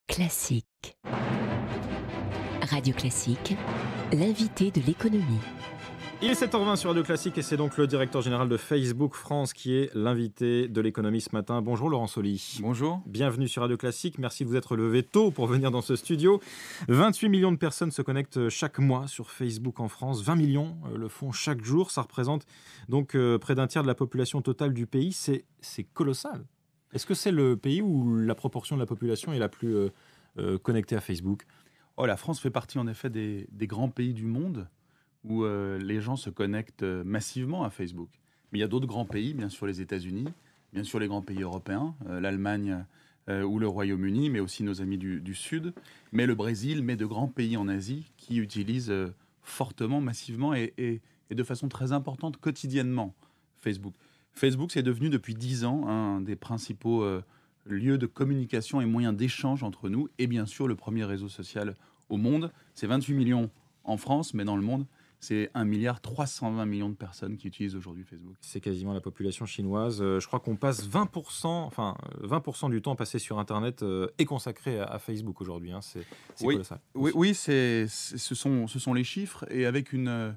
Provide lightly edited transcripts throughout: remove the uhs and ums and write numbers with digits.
Classique. Radio Classique, l'invité de l'économie. Il est 7h20 sur Radio Classique et c'est donc le directeur général de Facebook France qui est l'invité de l'économie ce matin. Bonjour Laurent Soli. Bonjour. Bienvenue sur Radio Classique. Merci de vous être levé tôt pour venir dans ce studio. 28 millions de personnes se connectent chaque mois sur Facebook en France. 20 millions le font chaque jour. Ça représente donc près d'un tiers de la population totale du pays. C'est colossal. Est-ce que c'est le pays où la proportion de la population est la plus connectée à Facebook ? La France fait partie en effet des grands pays du monde où les gens se connectent massivement à Facebook. Mais il y a d'autres grands pays, bien sûr les États-Unis, bien sûr les grands pays européens, l'Allemagne ou le Royaume-Uni, mais aussi nos amis du Sud, mais le Brésil, mais de grands pays en Asie qui utilisent fortement, massivement et de façon très importante quotidiennement Facebook. Facebook, c'est devenu depuis 10 ans un des principaux lieux de communication et moyens d'échange entre nous, et bien sûr le premier réseau social au monde. C'est 28 millions en France, mais dans le monde, c'est 1,320 milliard de personnes qui utilisent aujourd'hui Facebook. C'est quasiment la population chinoise. Je crois qu'on passe 20% du temps passé sur Internet est consacré à Facebook aujourd'hui. Hein. C'est colossal. Oui, ce sont les chiffres, et avec une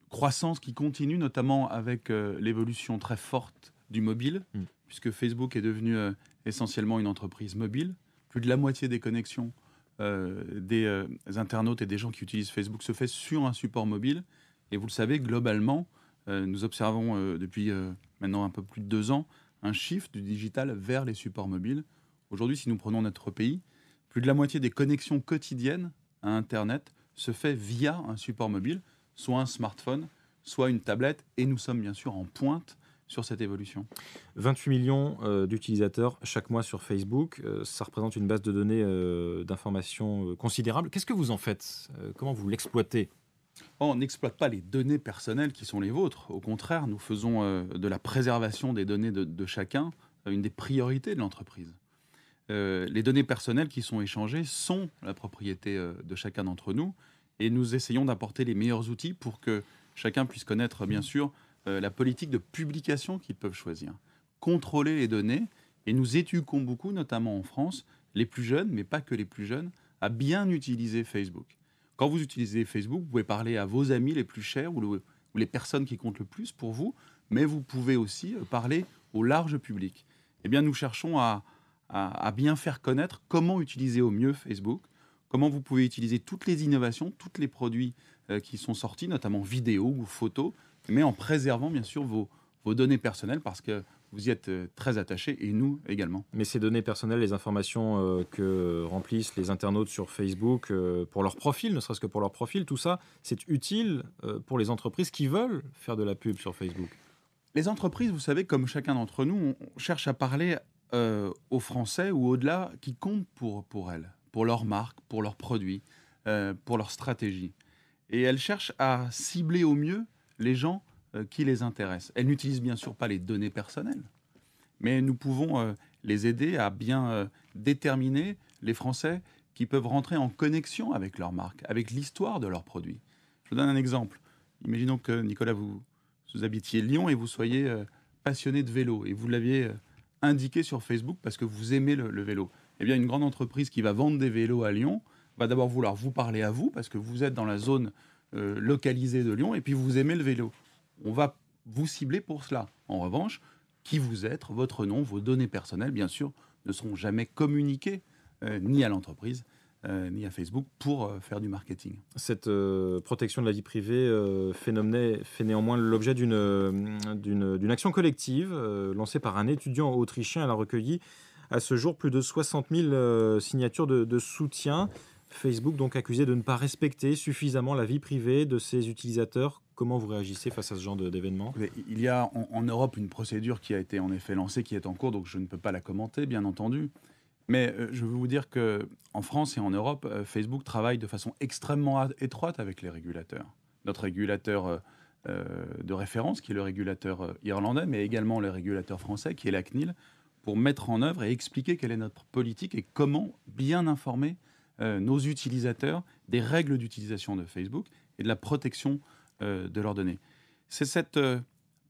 croissance qui continue, notamment avec l'évolution très forte du mobile, puisque Facebook est devenu essentiellement une entreprise mobile. Plus de la moitié des connexions des internautes et des gens qui utilisent Facebook se fait sur un support mobile. Et vous le savez, globalement, nous observons depuis maintenant un peu plus de 2 ans un shift du digital vers les supports mobiles. Aujourd'hui, si nous prenons notre pays, plus de la moitié des connexions quotidiennes à Internet se fait via un support mobile, soit un smartphone, soit une tablette, et nous sommes bien sûr en pointe sur cette évolution. 28 millions d'utilisateurs chaque mois sur Facebook, ça représente une base de données d'informations considérable. Qu'est-ce que vous en faites ? Comment vous l'exploitez ? On n'exploite pas les données personnelles qui sont les vôtres. Au contraire, nous faisons de la préservation des données de chacun une des priorités de l'entreprise. Les données personnelles qui sont échangées sont la propriété de chacun d'entre nous, et nous essayons d'apporter les meilleurs outils pour que chacun puisse connaître, bien sûr, la politique de publication qu'ils peuvent choisir. Contrôler les données, et nous éduquons beaucoup, notamment en France, les plus jeunes, mais pas que les plus jeunes, à bien utiliser Facebook. Quand vous utilisez Facebook, vous pouvez parler à vos amis les plus chers ou les personnes qui comptent le plus pour vous, mais vous pouvez aussi parler au large public. Eh bien, nous cherchons à bien faire connaître comment utiliser au mieux Facebook, comment vous pouvez utiliser toutes les innovations, tous les produits qui sont sortis, notamment vidéo ou photos, mais en préservant bien sûr vos données personnelles, parce que vous y êtes très attachés, et nous également. Mais ces données personnelles, les informations que remplissent les internautes sur Facebook pour leur profil, ne serait-ce que pour leur profil, tout ça, c'est utile pour les entreprises qui veulent faire de la pub sur Facebook. Les entreprises, vous savez, comme chacun d'entre nous, on cherche à parler aux Français ou au-delà qui comptent pour elles, pour leur marque, pour leurs produits, pour leur stratégie. Et elles cherchent à cibler au mieux les gens qui les intéressent. Elles n'utilisent bien sûr pas les données personnelles, mais nous pouvons les aider à bien déterminer les Français qui peuvent rentrer en connexion avec leur marque, avec l'histoire de leurs produits. Je vous donne un exemple. Imaginons que, Nicolas, vous habitiez Lyon et vous soyez passionné de vélo, et vous l'aviez indiqué sur Facebook parce que vous aimez le vélo. Eh bien, une grande entreprise qui va vendre des vélos à Lyon va d'abord vouloir vous parler à vous, parce que vous êtes dans la zone localisée de Lyon, et puis vous aimez le vélo. On va vous cibler pour cela. En revanche, qui vous êtes, votre nom, vos données personnelles, bien sûr, ne seront jamais communiquées ni à l'entreprise, ni à Facebook pour faire du marketing. Cette protection de la vie privée fait néanmoins l'objet d'une action collective lancée par un étudiant autrichien. Elle a recueilli à ce jour plus de 60 000 signatures de soutien. Facebook donc accusé de ne pas respecter suffisamment la vie privée de ses utilisateurs. Comment vous réagissez face à ce genre d'événement ? Il y a en Europe une procédure qui a été en effet lancée, qui est en cours, donc je ne peux pas la commenter, bien entendu. Mais je veux vous dire qu'en France et en Europe, Facebook travaille de façon extrêmement étroite avec les régulateurs. Notre régulateur de référence, qui est le régulateur irlandais, mais également le régulateur français, qui est la CNIL, pour mettre en œuvre et expliquer quelle est notre politique et comment bien informer nos utilisateurs des règles d'utilisation de Facebook et de la protection de leurs données. C'est cette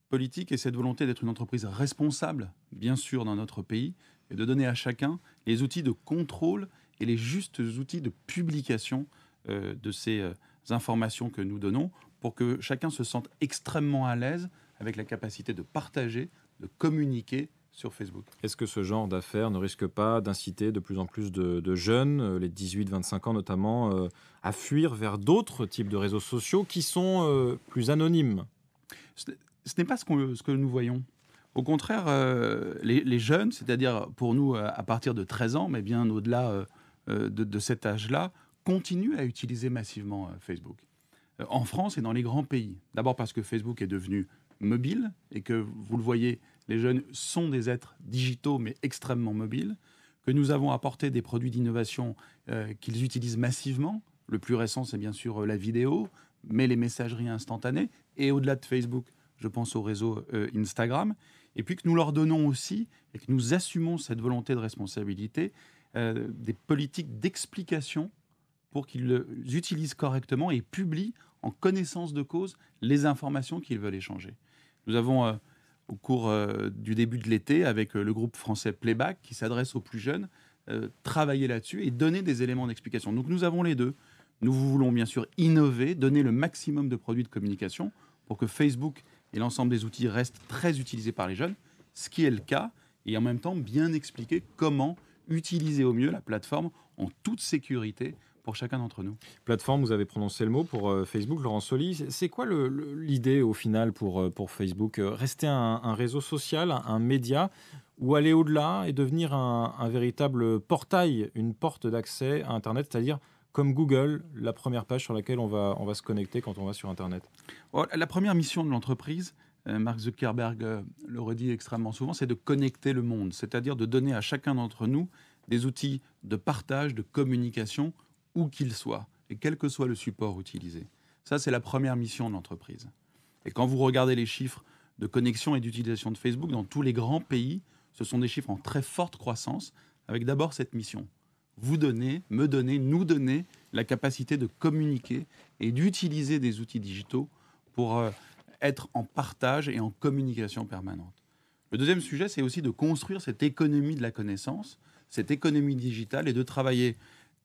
politique et cette volonté d'être une entreprise responsable, bien sûr, dans notre pays, et de donner à chacun les outils de contrôle et les justes outils de publication de ces informations que nous donnons pour que chacun se sente extrêmement à l'aise avec la capacité de partager, de communiquer sur Facebook. Est-ce que ce genre d'affaires ne risque pas d'inciter de plus en plus de jeunes, les 18-25 ans notamment, à fuir vers d'autres types de réseaux sociaux qui sont plus anonymes ? Ce n'est pas ce que nous voyons. Au contraire, les jeunes, c'est-à-dire pour nous à partir de 13 ans, mais bien au-delà de cet âge-là, continuent à utiliser massivement Facebook. En France et dans les grands pays. D'abord parce que Facebook est devenu mobile et que, vous le voyez, les jeunes sont des êtres digitaux mais extrêmement mobiles, que nous avons apporté des produits d'innovation qu'ils utilisent massivement. Le plus récent, c'est bien sûr la vidéo, mais les messageries instantanées. Et au-delà de Facebook, je pense au réseau Instagram. Et puis que nous leur donnons aussi, et que nous assumons cette volonté de responsabilité, des politiques d'explication pour qu'ils utilisent correctement et publient en connaissance de cause les informations qu'ils veulent échanger. Nous avons, au cours du début de l'été, avec le groupe français Playback, qui s'adresse aux plus jeunes, travailler là-dessus et donner des éléments d'explication. Donc nous avons les deux. Nous voulons bien sûr innover, donner le maximum de produits de communication pour que Facebook et l'ensemble des outils restent très utilisés par les jeunes, ce qui est le cas, et en même temps bien expliquer comment utiliser au mieux la plateforme en toute sécurité pour chacun d'entre nous. Plateforme, vous avez prononcé le mot pour Facebook, Laurent Soli. C'est quoi l'idée au final pour Facebook ? Rester un réseau social, un média, ou aller au-delà et devenir un véritable portail, une porte d'accès à Internet, c'est-à-dire comme Google, la première page sur laquelle on va se connecter quand on va sur Internet ? La première mission de l'entreprise, Mark Zuckerberg le redit extrêmement souvent, c'est de connecter le monde, c'est-à-dire de donner à chacun d'entre nous des outils de partage, de communication, où qu'il soit, et quel que soit le support utilisé. Ça, c'est la première mission de l'entreprise. Et quand vous regardez les chiffres de connexion et d'utilisation de Facebook dans tous les grands pays, ce sont des chiffres en très forte croissance, avec d'abord cette mission. Vous donner, me donner, nous donner la capacité de communiquer et d'utiliser des outils digitaux pour être en partage et en communication permanente. Le deuxième sujet, c'est aussi de construire cette économie de la connaissance, cette économie digitale, et de travailler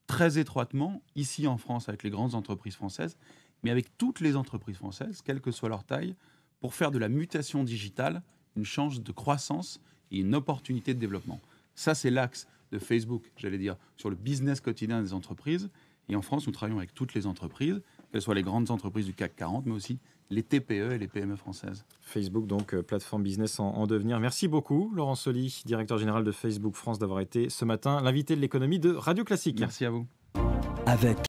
très étroitement, ici en France, avec les grandes entreprises françaises, mais avec toutes les entreprises françaises, quelle que soit leur taille, pour faire de la mutation digitale une chance de croissance et une opportunité de développement. Ça, c'est l'axe de Facebook, j'allais dire, sur le business quotidien des entreprises. Et en France, nous travaillons avec toutes les entreprises, qu'elles soient les grandes entreprises du CAC 40, mais aussi les TPE et les PME françaises. Facebook, donc plateforme business en devenir. Merci beaucoup, Laurent Soli, directeur général de Facebook France, d'avoir été ce matin l'invité de l'économie de Radio Classique. Merci à vous. Avec